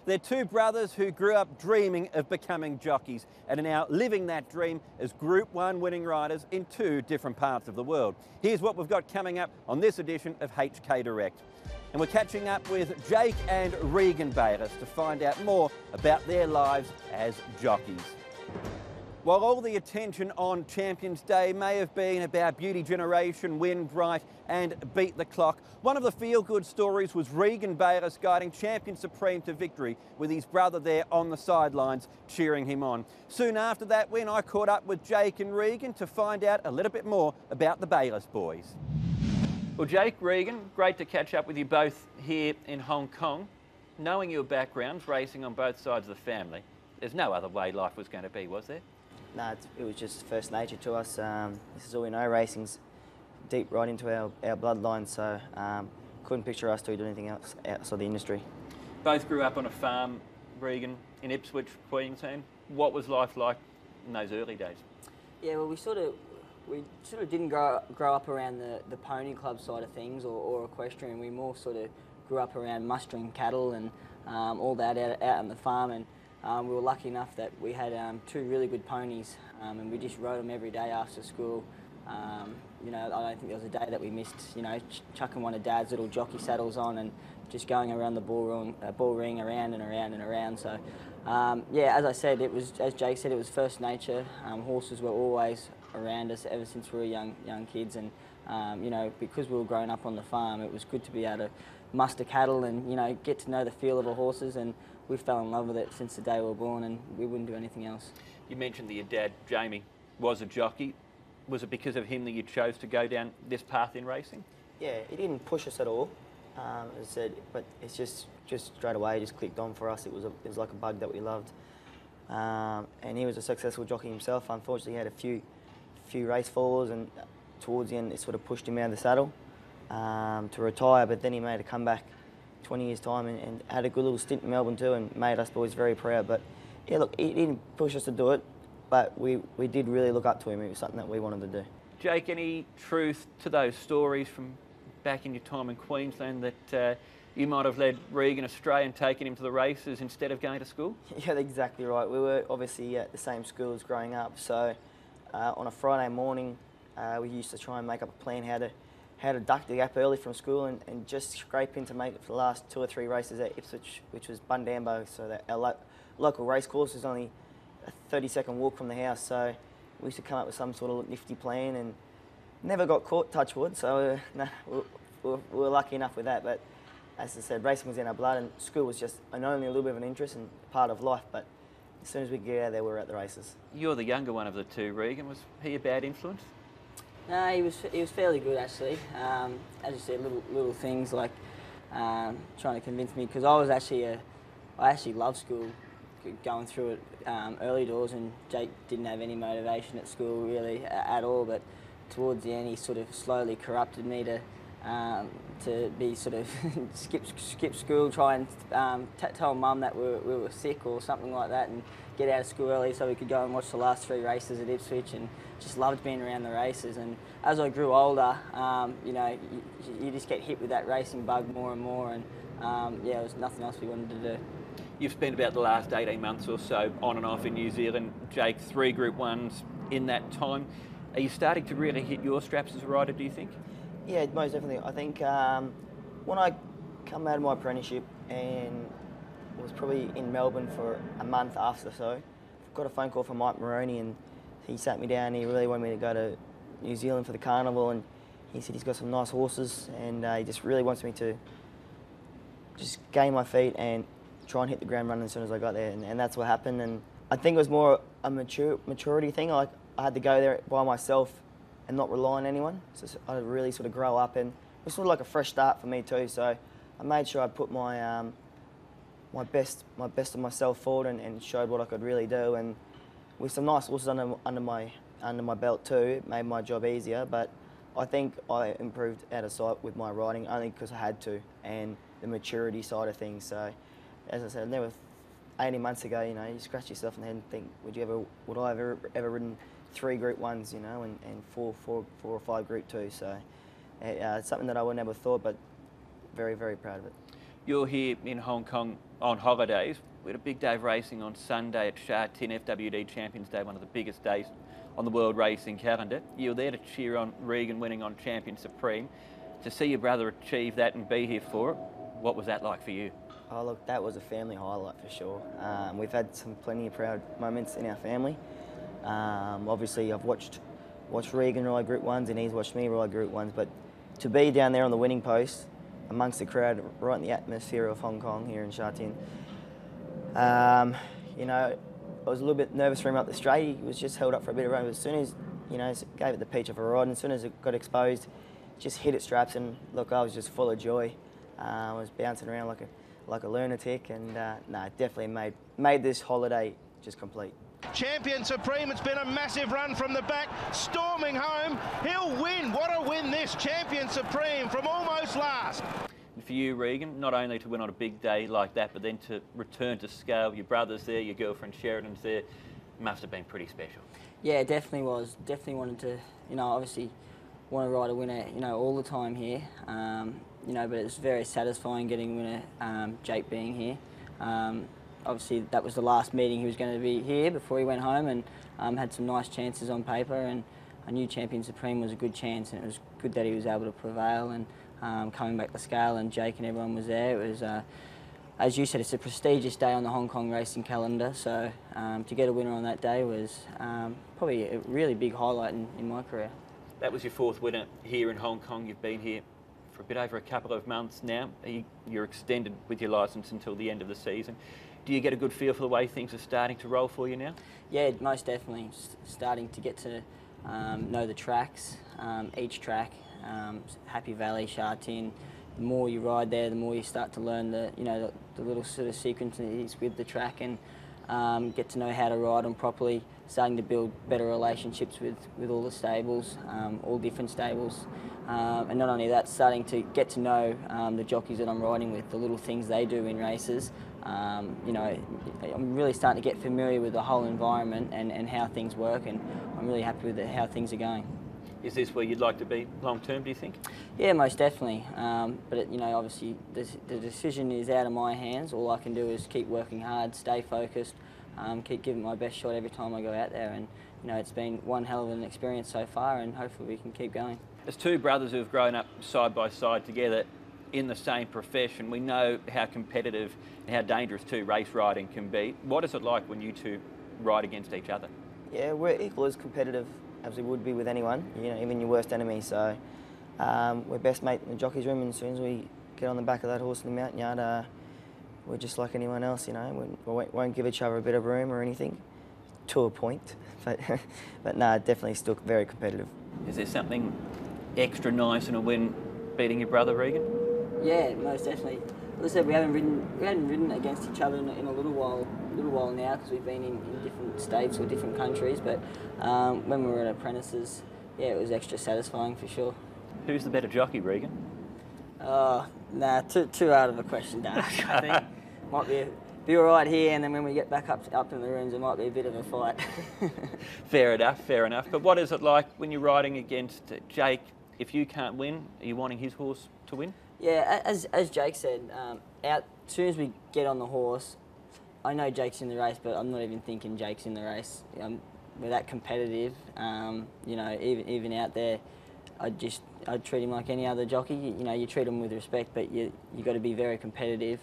They're two brothers who grew up dreaming of becoming jockeys and are now living that dream as Group 1 winning riders in two different parts of the world. Here's what we've got coming up on this edition of HK Direct. And we're catching up with Jake and Regan Bayliss to find out more about their lives as jockeys. While all the attention on Champions Day may have been about beauty generation, win right and beat the clock, one of the feel-good stories was Regan Bayliss guiding Champion Supreme to victory with his brother there on the sidelines cheering him on. Soon after that win, I caught up with Jake and Regan to find out a little bit more about the Bayliss boys. Well, Jake, Regan, great to catch up with you both here in Hong Kong. Knowing your backgrounds, racing on both sides of the family, there's no other way life was going to be, was there? No, it was just first nature to us. This is all we know. Racing's deep right into our bloodline, so couldn't picture us doing anything else outside the industry. Both grew up on a farm, Regan, in Ipswich, Queensland. What was life like in those early days? Yeah, well, we sort of didn't grow up around the pony club side of things or equestrian. We more sort of grew up around mustering cattle and all that out on the farm. And we were lucky enough that we had two really good ponies, and we just rode them every day after school. You know, I don't think there was a day that we missed, you know, chucking one of Dad's little jockey saddles on and just going around the bull ring around and around and around. So, yeah, as I said, it was, as Jake said, it was first nature. Horses were always around us ever since we were young kids, and you know, because we were growing up on the farm, it was good to be able to muster cattle and, you know, get to know the feel of the horses, and we fell in love with it since the day we were born, and we wouldn't do anything else. You mentioned that your dad, Jamie, was a jockey. Was it because of him that you chose to go down this path in racing? Yeah, he didn't push us at all, as I said, but it's just straight away just clicked on for us. It was like a bug that we loved, and he was a successful jockey himself. Unfortunately, he had a few race falls, and towards the end it sort of pushed him out of the saddle to retire, but then he made a comeback 20 years time and had a good little stint in Melbourne too, and made us boys very proud. But yeah, look, he didn't push us to do it, but we did really look up to him. It was something that we wanted to do. Jake, any truth to those stories from back in your time in Queensland that you might have led Regan astray and taken him to the races instead of going to school? Yeah, exactly right. We were obviously at the same school as growing up, so on a Friday morning we used to try and make up a plan how to duck the gap early from school and just scrape in to make it for the last 2 or 3 races at Ipswich, which was Bundambo. So that our local race course is only a 30-second walk from the house. So we used to come up with some sort of nifty plan and never got caught, touch wood. So we were lucky enough with that. But as I said, racing was in our blood, and school was just only a little bit of an interest and part of life. But as soon as we get out of there, we were at the races. You're the younger one of the two, Regan. Was he a bad influence? No, he was fairly good actually. As you said, little things like trying to convince me, because I actually loved school, going through it early doors, and Jake didn't have any motivation at school really at all. But towards the end, he sort of slowly corrupted me to be sort of skip school, try and tell Mum that we were sick or something like that, and get out of school early so we could go and watch the last 3 races at Ipswich, and just loved being around the races. And as I grew older, you know, you just get hit with that racing bug more and more, and yeah, there was nothing else we wanted to do. You've spent about the last 18 months or so on and off in New Zealand. Jake, 3 Group 1s in that time. Are you starting to really hit your straps as a rider, do you think? Yeah, most definitely. I think when I come out of my apprenticeship and was probably in Melbourne for a month after, so got a phone call from Mike Moroney, and he sat me down. He really wanted me to go to New Zealand for the carnival, and he said he's got some nice horses, and he just really wants me to just gain my feet and try and hit the ground running as soon as I got there, and that's what happened. And I think it was more a maturity thing. Like, I had to go there by myself and not rely on anyone. So I had to really sort of grow up, and it was sort of like a fresh start for me too. So I made sure I put my my best of myself forward and showed what I could really do. And with some nice horses under my belt too, it made my job easier. But I think I improved out of sight with my riding only because I had to, and the maturity side of things. So as I said, never 18 months ago, you know, you scratch yourself in the head and think, would I have ever ridden 3 Group 1s, you know, and 4 or 5 Group 2s. So it's something that I would never thought, but very, very proud of it. You're here in Hong Kong on holidays. We had a big day of racing on Sunday at Sha Tin, FWD Champions Day, one of the biggest days on the world racing calendar. You were there to cheer on Regan winning on Champion Supreme. To see your brother achieve that and be here for it, what was that like for you? Oh look, that was a family highlight for sure. We've had plenty of proud moments in our family. Obviously I've watched Regan ride Group 1s and he's watched me ride Group 1s, but to be down there on the winning post amongst the crowd, right in the atmosphere of Hong Kong here in Sha Tin, you know, I was a little bit nervous for him up the straight. He was just held up for a bit of run, but as soon as, you know, gave it the peach of a ride, and as soon as it got exposed, just hit it straps, and look, I was just full of joy. I was bouncing around like a lunatic, and no, it definitely made this holiday just complete. Champion Supreme, it's been a massive run from the back, storming home. He'll win. What a win this, Champion Supreme from almost last. And for you, Regan, not only to win on a big day like that, but then to return to scale, your brother's there, your girlfriend Sheridan's there, must have been pretty special. Yeah, it definitely was. Definitely wanted to, you know, obviously want to ride a winner, you know, all the time here. You know, but it's very satisfying getting winner, Jake being here. Obviously that was the last meeting he was going to be here before he went home, and had some nice chances on paper, and I knew Champion Supreme was a good chance, and it was good that he was able to prevail, and coming back to scale, and Jake and everyone was there. It was, as you said, it's a prestigious day on the Hong Kong racing calendar, so to get a winner on that day was probably a really big highlight in my career. That was your fourth winner here in Hong Kong. You've been here for a bit over a couple of months now. You're extended with your licence until the end of the season. Do you get a good feel for the way things are starting to roll for you now? Yeah, most definitely. Starting to get to know the tracks, each track, Happy Valley, Sha Tin. The more you ride there, the more you start to learn the little sort of sequences with the track, and get to know how to ride them properly. Starting to build better relationships with all the stables, all different stables. And not only that, starting to get to know the jockeys that I'm riding with, the little things they do in races. You know, I'm really starting to get familiar with the whole environment and how things work, and I'm really happy with how things are going. Is this where you'd like to be long term, do you think? Yeah, most definitely. But you know, obviously the decision is out of my hands. All I can do is keep working hard, stay focused, keep giving my best shot every time I go out there, and you know, it's been one hell of an experience so far, and hopefully we can keep going. As two brothers who've grown up side by side together in the same profession, we know how competitive and how dangerous too race riding can be. What is it like when you two ride against each other? Yeah, we're equal as competitive as we would be with anyone, you know, even your worst enemy. So we're best mate in the jockey's room, and as soon as we get on the back of that horse in the mountain yard, we're just like anyone else, you know. We won't give each other a bit of room or anything, to a point, but no, definitely still very competitive. Is there something extra nice in a win beating your brother, Regan? Yeah, most definitely. As I said, we haven't ridden against each other in a little while now, because we've been in different states or different countries. But when we were apprentices, yeah, it was extra satisfying for sure. Who's the better jockey, Regan? Nah, too hard of a question to ask. I think might be all right here, and then when we get back up in the rooms, it might be a bit of a fight. Fair enough, fair enough. But what is it like when you're riding against Jake? If you can't win, are you wanting his horse to win? Yeah, as Jake said, as soon as we get on the horse, I know Jake's in the race, but I'm not even thinking Jake's in the race. We're that competitive. You know, even out there, I'd treat him like any other jockey. You know, you treat him with respect, but you got to be very competitive.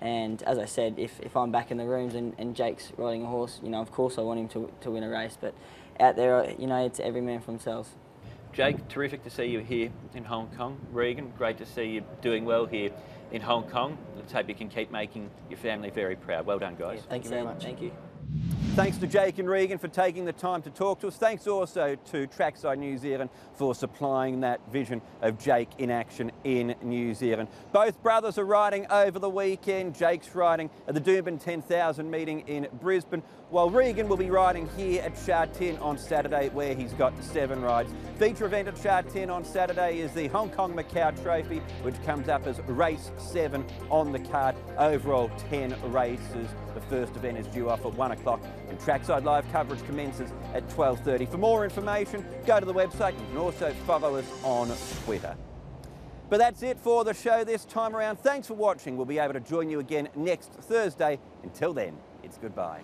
And as I said, if I'm back in the rooms and Jake's riding a horse, you know, of course I want him to win a race. But out there, you know, it's every man for themselves. Jake, terrific to see you here in Hong Kong. Regan, great to see you doing well here in Hong Kong. Let's hope you can keep making your family very proud. Well done, guys. Yeah, thank you very much. Thank you. Thanks to Jake and Regan for taking the time to talk to us. Thanks also to Trackside New Zealand for supplying that vision of Jake in action in New Zealand. Both brothers are riding over the weekend. Jake's riding at the Doomben 10,000 meeting in Brisbane, while Regan will be riding here at Sha Tin on Saturday, where he's got 7 rides. Feature event at Sha Tin on Saturday is the Hong Kong Macau Trophy, which comes up as race 7 on the card. Overall 10 races. The first event is due off at 1 o'clock, and Trackside Live coverage commences at 12:30. For more information, go to the website. You can also follow us on Twitter. But that's it for the show this time around. Thanks for watching. We'll be able to join you again next Thursday. Until then, it's goodbye.